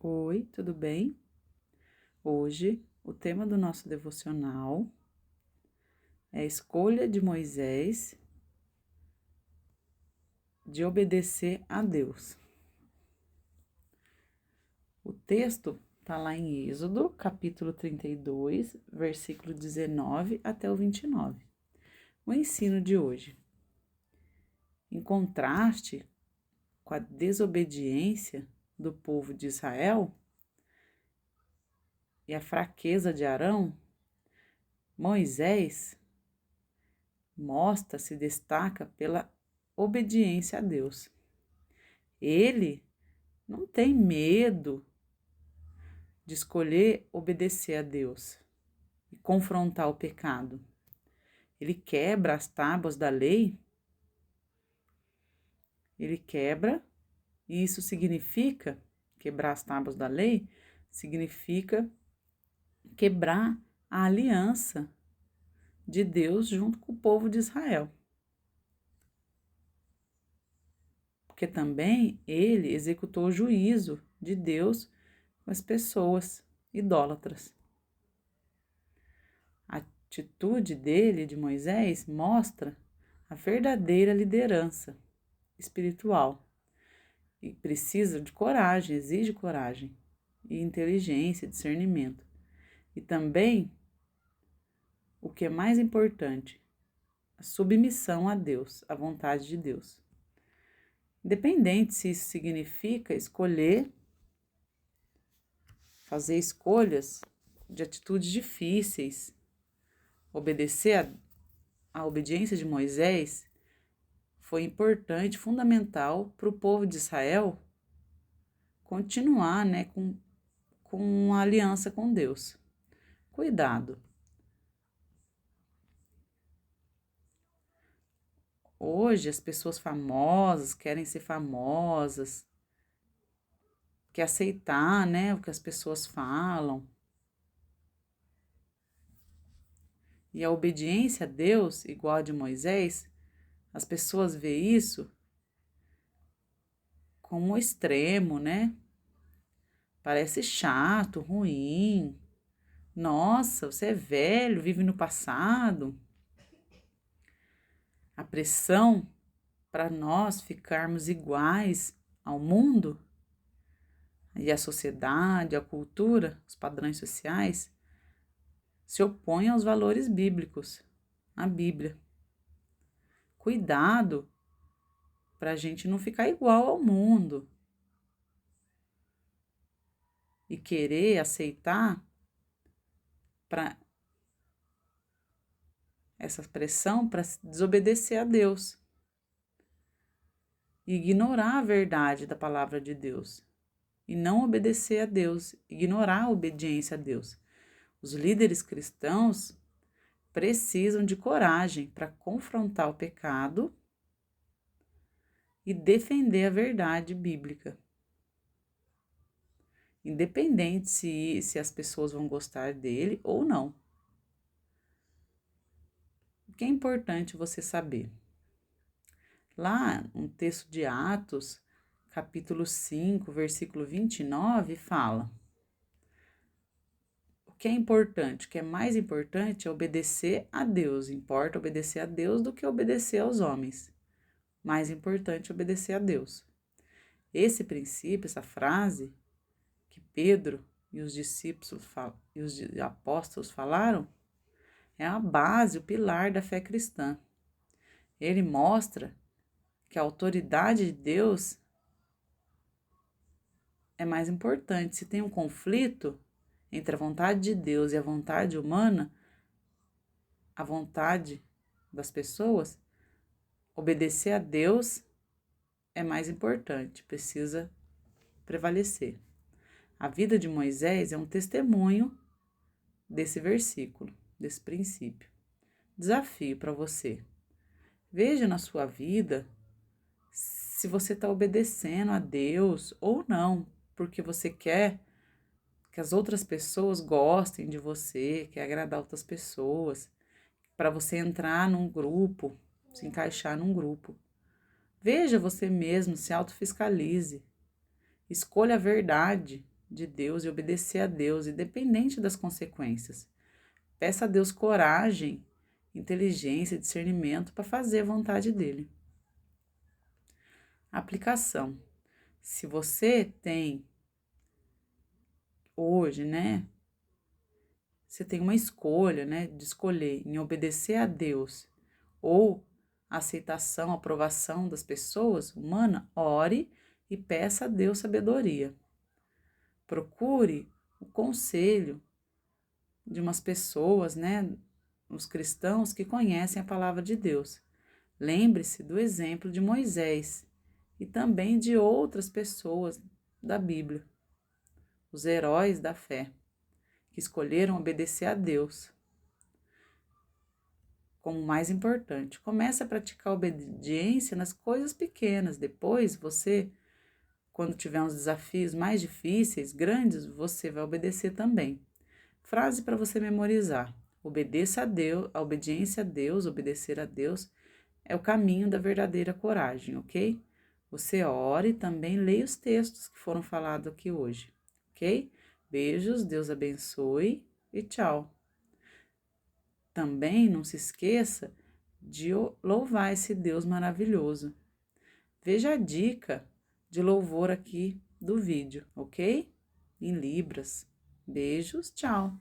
Oi, tudo bem? Hoje, o tema do nosso devocional é a escolha de Moisés de obedecer a Deus. O texto está lá em Êxodo, capítulo 32, versículo 19 até o 29. O ensino de hoje. Em contraste com a desobediência do povo de Israel e a fraqueza de Arão, Moisés se destaca pela obediência a Deus. Ele não tem medo de escolher obedecer a Deus e confrontar o pecado. Ele quebra as tábuas da lei, ele quebra, e isso significa, quebrar as tábuas da lei, significa quebrar a aliança de Deus junto com o povo de Israel. Porque também ele executou o juízo de Deus com as pessoas idólatras. A atitude dele, de Moisés, mostra a verdadeira liderança espiritual e precisa de coragem, exige coragem e inteligência, discernimento. E também, o que é mais importante, a submissão a Deus, à vontade de Deus. Independente se isso significa escolher, fazer escolhas de atitudes difíceis, obedecer a obediência de Moisés foi importante, fundamental para o povo de Israel continuar, com uma aliança com Deus. Cuidado. Hoje as pessoas famosas querem ser famosas, quer aceitar, o que as pessoas falam. E a obediência a Deus, igual a de Moisés, as pessoas veem isso como um extremo, Parece chato, ruim. Nossa, você é velho, vive no passado. A pressão para nós ficarmos iguais ao mundo e à sociedade, à cultura, os padrões sociais, se opõe aos valores bíblicos, à Bíblia. Cuidado para a gente não ficar igual ao mundo e querer aceitar para essa pressão para desobedecer a Deus e ignorar a verdade da palavra de Deus e não obedecer a Deus, ignorar a obediência a Deus. Os líderes cristãos precisam de coragem para confrontar o pecado e defender a verdade bíblica. Independente se as pessoas vão gostar dele ou não. O que é importante você saber? Lá, no texto de Atos, capítulo 5, versículo 29, fala: o que é importante, o que é mais importante é obedecer a Deus. Importa obedecer a Deus do que obedecer aos homens. Mais importante é obedecer a Deus. Esse princípio, essa frase que Pedro e os discípulos e os apóstolos falaram, é a base, o pilar da fé cristã. Ele mostra que a autoridade de Deus é mais importante. Se tem um conflito entre a vontade de Deus e a vontade humana, a vontade das pessoas, obedecer a Deus é mais importante, precisa prevalecer. A vida de Moisés é um testemunho desse versículo, desse princípio. Desafio para você. Veja na sua vida se você está obedecendo a Deus ou não, porque você quer que as outras pessoas gostem de você, quer agradar outras pessoas, para você entrar num grupo, se encaixar num grupo. Veja você mesmo, se autofiscalize. Escolha a verdade de Deus e obedecer a Deus, independente das consequências. Peça a Deus coragem, inteligência, discernimento para fazer a vontade dele. Aplicação. Se você tem hoje, né? Você tem uma escolha, né? De escolher em obedecer a Deus ou a aceitação, a aprovação das pessoas humanas, ore e peça a Deus sabedoria. Procure o conselho de umas pessoas, né? Os cristãos que conhecem a palavra de Deus. Lembre-se do exemplo de Moisés e também de outras pessoas da Bíblia, os heróis da fé, que escolheram obedecer a Deus como o mais importante. Comece a praticar obediência nas coisas pequenas. Depois, você, quando tiver uns desafios mais difíceis, grandes, você vai obedecer também. Frase para você memorizar. Obedeça a Deus, a obediência a Deus, obedecer a Deus é o caminho da verdadeira coragem, ok? Você ore e também leia os textos que foram falados aqui hoje, ok? Beijos, Deus abençoe e tchau. Também não se esqueça de louvar esse Deus maravilhoso. Veja a dica de louvor aqui do vídeo, ok? Em Libras. Beijos, tchau!